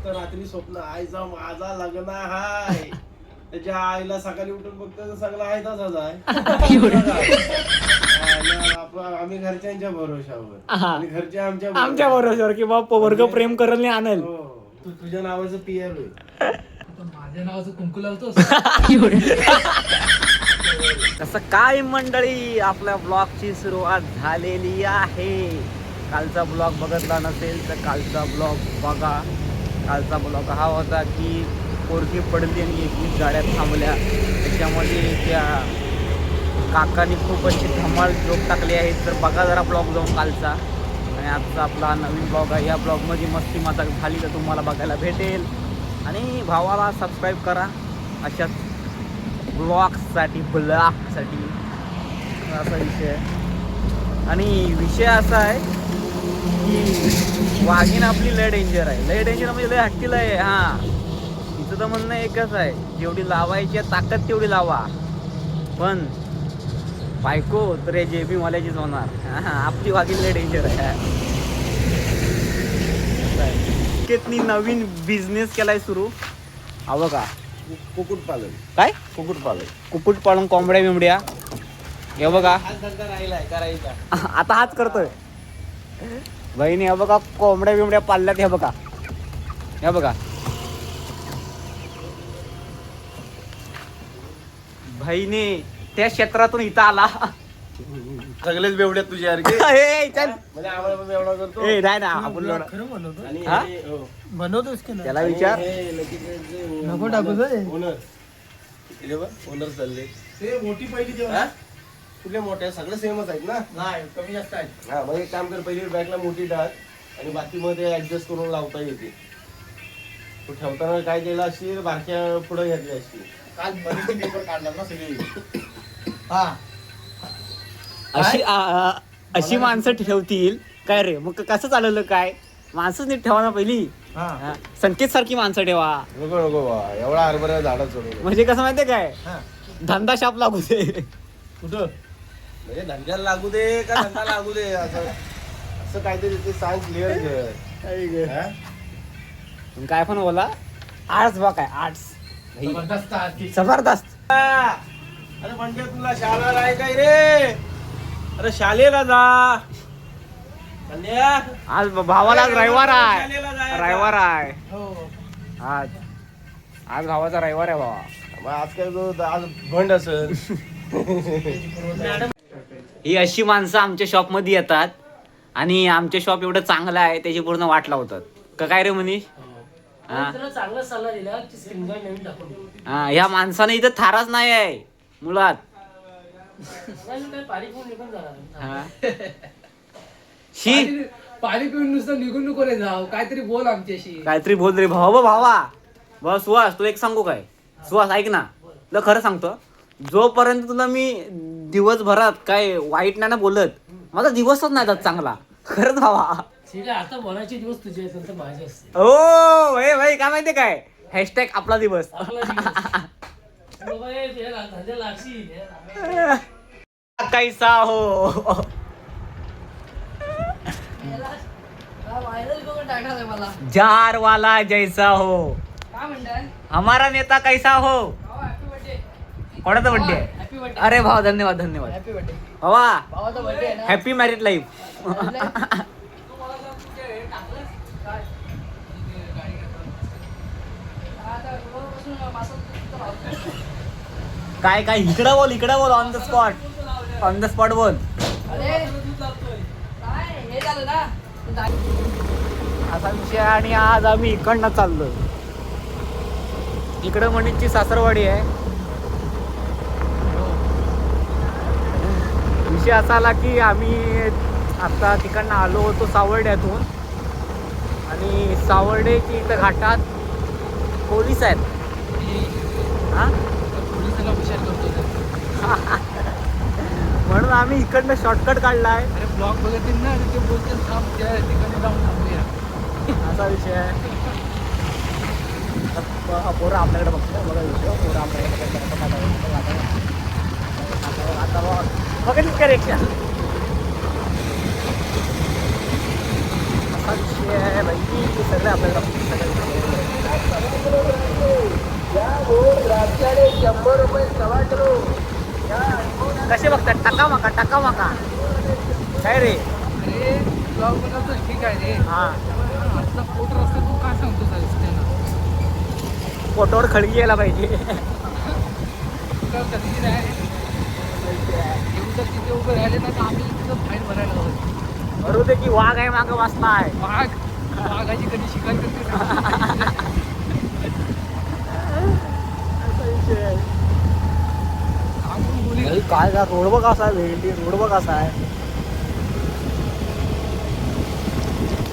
फक्त रात्री स्वप्न आईचा माझा लग्न हाय. त्याच्या आईला सकाळी उठून बघतो सगळं आहे तसाच आम्ही घरच्यांच्या भरोशावर आणि घरचे आमच्या भरोशावर की बाप वर्ग प्रेम करल नाही आणल. तू तुझ्या नावाचं पीआर होईल. माझ्या नावाचं कुंकू लावतोस. तसं काय मंडळी, आपल्या ब्लॉगची सुरुवात झालेली आहे. कालचा ब्लॉग बघितला नसेल तर कालचा ब्लॉग बघा. कालचा ब्लॉग हा होता की पोरगी पडली आणि 21 गाड्या थांबल्या. त्याच्यामध्ये त्या काकांनी खूप अशी धमाल जोक टाकली आहे. तर बघा जरा ब्लॉग जाऊन कालचा. आणि आजचा आपला नवीन ब्लॉग आहे. या ब्लॉगमध्ये मस्ती मजाक झाली तर तुम्हाला बघायला भेटेल. आणि भावाला सबस्क्राईब करा अशाच ब्लॉगसाठी असा विषय आहे. आणि विषय असा आहे की वाघीण आपली लय डेंजर आहे. लय डेंजर म्हणजे लय हट्टीला आहे. हां, तिचं तर म्हणणं एकच आहे, जेवढी लावायची ताकद तेवढी लावा, पण बायको तर JB वाल्याचीच होणार. आपली वाघीण लय डेंजर आहे. केतनी नवीन बिझनेस केलाय सुरू. हवं का? कुक्कुटपालन. काय? कुक्कुटपालन कोंबड्या बिंबड्या हे बघा. राहिलाय करायचा. आता हाच करतोय बहिणी. हे बघा कोंबड्या बिंबड्या पाळल्यात. हे बघा बहिणी त्या क्षेत्रातून इथं आला. सगळेच बेवड्यात तुझ्या ए, चल. म्हणजे आम्हाला पण बेवडा करतो. ए, नाही ना आपण खरं बनवतो. आणि हा? बनवतोस की नाही? त्याला विचार. नको टाकू दे. ओनर चालले ते मोठी पहिली जेव्हा कुठल्या मोठ्या सगळं सेमच आहेत ना. नाही, कमी जास्त आहे. हा, मग एक काम कर, पहिली बॅगला मोठी टाक आणि बाकी मध्ये ऍडजस्ट करून लावता येते. तू ठेवताना काय केलं असतील, बारक्या पुढे घेतली असतील. काल बरेचसे पेपर काढला ना सगळे. हा, अशी माणसं ठेवतील काय रे? मग कसं चालवलं काय? माणसंच नीट ठेवा ना पहिली. संकेत सारखी माणसं ठेवा. नको बा, एवढा हरभरा झाडात सोडून. म्हणजे कसं माहितीये काय, धंदा शाप लागू दे. कुठं म्हणजे धंद्याला लागू दे का धंदा लागू दे, असं काहीतरी ते सांग क्लिअर कर. काय पण बोला. आर्ट्स बा, काय आर्ट्स जबरदस्त आहे. जबरदस्त. अरे म्हणजे तुला शाळेला आहे काय रे? अरे शाळेला जा. आज भावाला रविवार आहे. शाळेला जायचं. रविवार आहे हो. आज भावाचा रविवार आहे भावा. मग आज काय तो आज भंड असेल. ही अशी माणसं आमच्या शॉप मध्ये येतात आणि आमचे शॉप एवढं चांगलं आहे त्याची पूर्ण वाट लावतात का काय रे मनीष? चांगला सल्ला दिला की स्किन गाय नवीन टाकून. हा, ह्या माणसाने इथं थाराच नाही आहे मुळात. पाणी पिऊन नुसतं निघून नको रे जाऊ. काहीतरी बोल आमच्याशी. काहीतरी बोल रे भावा. बस सुहास, तू एक सांगू काय? सुहास ऐक ना, तुला खरं सांगतो, जोपर्यंत तुला मी दिवसभरात काय वाईट नाही ना बोलत, माझा दिवसच नाही जात चांगला. खरंच भावा. ठीक आहे, आता बोलायचे दिवस तुझे आहेत, नंतर माझे असते. ओ हे भाई, काय माहितीये काय, हॅशटॅग आपला दिवस. कैसा हो जार वाला जैसा हो, हमारा नेता कैसा हो. कोणाचा बर्थडे आहे? अरे भाऊ, धन्यवाद भावा. Happy married life. काय इकडं बोल. ऑन द स्पॉट बोल. असा विषय. आणि आज आम्ही इकडनं चाललोय. इकडं मनीषची सासरवाडी आहे. विषय असा आला की आम्ही आता तिकडनं आलो होतो सावर्ड्यातून. आणि सावर्डेची इथं घाटात पोलीस आहेत. हा, पोलिसाला हुशार करतो. म्हणून आम्ही इकडनं शॉर्टकट काढलाय. अरे ब्लॉग बघतील ना, ते बोलतील थांब त्या ठिकाणी जाऊन थांबूया. असा विषय आहे. पोरं आपल्याकडे बघतो. बघा विषय, पोरं आपल्याकडे बघितलं का रिक्षा? असा विषय आहे बाई, सगळं आपल्याकडे कसे बघतात टका मका काय रे अरे ब्लॉग बनवतो ठीक आहे रे. हा आजचा पोट रस्ता तू काय सांगतो त्यांना पोटावर खळगी यायला पाहिजे तुला कधी नाही येऊ तर तिथे उभे राहिले ना तर आम्ही तिथं फाईन भरायला हवं. बरोबर ते की वाघ आहे मागं वाचला आहे वाघाची कधी शिकार करते काय का रोड बघ असा आहे भेंडी रोड बघ असा आहे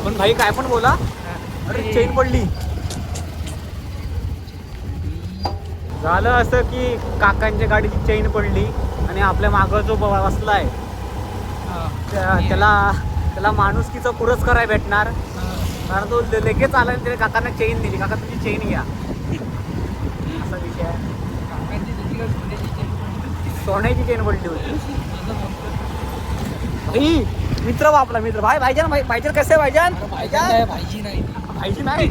पण भाई काय पण बोला अरे चेन पडली झालं असं की काकांच्या गाडीची चेन पडली आणि आपल्या मागं जो बसलाय त्याला माणुसकीचा पुरस्कार आहे भेटणार कारण तो लगेच आला आणि त्याने काकांना चेन दिली काका तुझी चेन घ्या असा विषय आहे सोन्याची चेन पडली होती भाई मित्र आपला मित्र भाई भाईजान भाईजान कसे भाईजान भाईजी नाही भाईजी नाही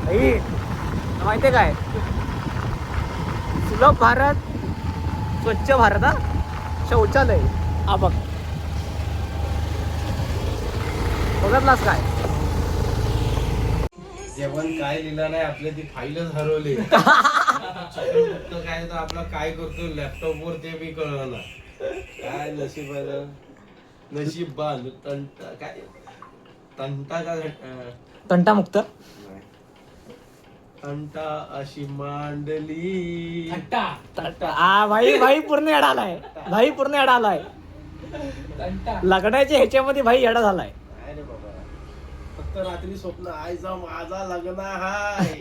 भाई माहितीये काय सुलभ भारत स्वच्छ भारत हा शौचालय हा बघ बघतलास काय जेवण काय लिहिलं नाही आपल्या ती फाईलच हरवली फक्त काय तर आपला काय करतो लॅपटॉप वर ते बी कळलं ना काय नशीब बांध तंटा काय तंटा का तंटामुक्त नाही. तंटा अशी मांडली भाई पूर्ण येडा आलाय भाई पूर्ण येडा आलाय लग्नाच्या ह्याच्यामध्ये भाई येडा झालाय काय रे बाबा फक्त रात्री स्वप्न आईचा माझा लग्न हाय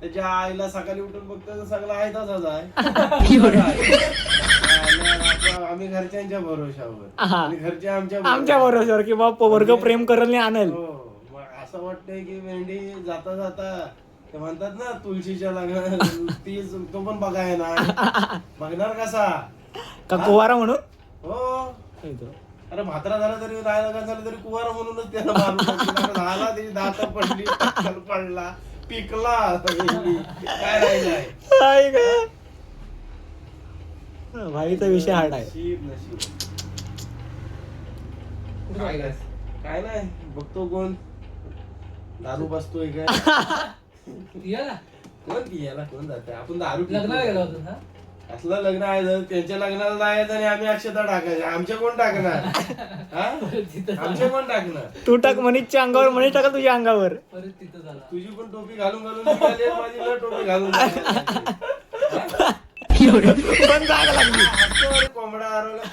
त्याच्या आईला सकाळी उठून बघतो तर सगळं आहे तसाच आहे आम्ही घरच्यांच्या भरोशावर आणि घरचे आमच्या बरोबर की बाप वर्ग प्रेम करल आणि आणल हो मग असं वाटतंय की भेंडी जाता जाता ते म्हणतात ना तुळशीच्या लग्न ती तो पण बघाय ना बघणार कसा का कुवारा म्हणून हो अरे म्हातारा झाला तरी नाही लग्न झालं तरी कुवारा म्हणूनच त्याला मारून झाला त्याची दात पडली टक्कल पडला पिकला काय राहिलाय भाईचा विषय हार्ड आहे नशीब काय नाही बघतो कोण दारू बसतोय काय कोण याला कोण जाते आपण दारू लग्नाला गेला होता ना असलं लग्न आहे जर त्यांच्या लग्नाला जायचं आणि आम्ही अक्षता टाकायच्या आमचे कोण टाकणार आमचे कोण टाकणार तू टाक मनीषच्या अंगावर मनीष टाका तुझ्या अंगावर परत तिथं झाला तुझी पण टोपी घालून निघाली, माझी न टोपी घालून पण जागा लागली हसतो, कोंबडा हरवला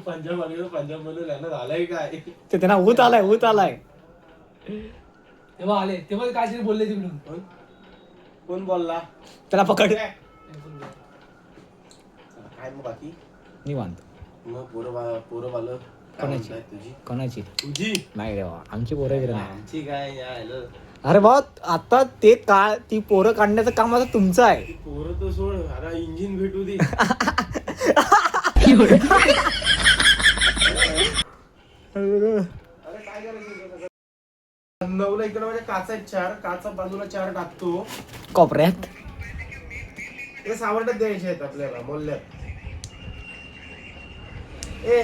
पंजाब मध्ये लग्न झालंय काय ते त्यांना ऊत आलाय तेव्हा आले तेव्हा काय बोलले तिकडून कोण बोलला त्याला पकड काय मग बाकी निवांत मग पोरं बालं कोणाची? कोणाची तुझी नाही रे बा आमची पोरं वगैरे नाही आमची काय यायला अरे बा आता ते ती पोरं काढण्याचं काम आता तुमचं आहे पोरं तर सोड अरे इंजिन भेटू दे अरे काय करायचं नवला इकडे म्हणजे काचा आहेत 4 काचा बाजूला 4 टाकतो कोपऱ्यात हे सावरण्यात द्यायचे आहेत आपल्याला मोल्ल्यात ए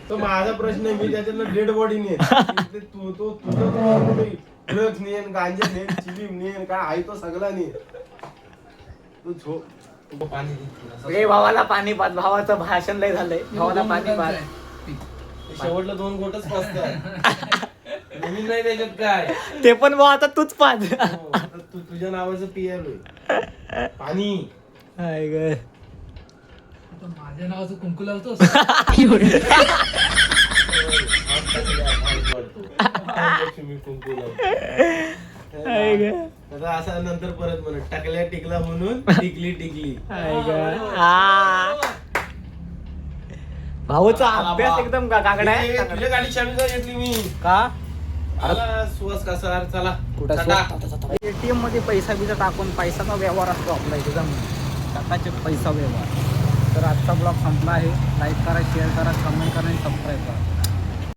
तो माझा प्रश्न आहे मी त्याच्यातलं डेड बॉडी नेन तू ड्रग्स नेन गांजा नेन चिलीम नेन काय आहे तो सगळा नेन तू झोप पाणी रे भावाला पाणी पाच भावाचं भाषण लय झालंय भावाला पाणी पाच शेवटला 2 गोटच पाचतात नवीन नाही त्याच्यात काय ते पण भाऊ आता तूच पाच तू तुझ्या नावाचं पियालोय पाणी माझ्या नावाचं कुंकू लावतोस कुंकू असा नंतर परत म्हणत टाकल्या टिकला म्हणून टिकली भाऊचा अभ्यास एकदम काकडा आहे तुझ्या गाडी चावी घेतली मी का सुवास कसा चला कुठं एटीएम मध्ये पैसा बिसा टाकून पैसाचा व्यवहार असतो आपला एकदम टाकाचे पैसा व्यवहार तर आजचा ब्लॉग संपला आहे लाईक करा शेअर करा कमेंट करा आणि सबस्क्राईब करा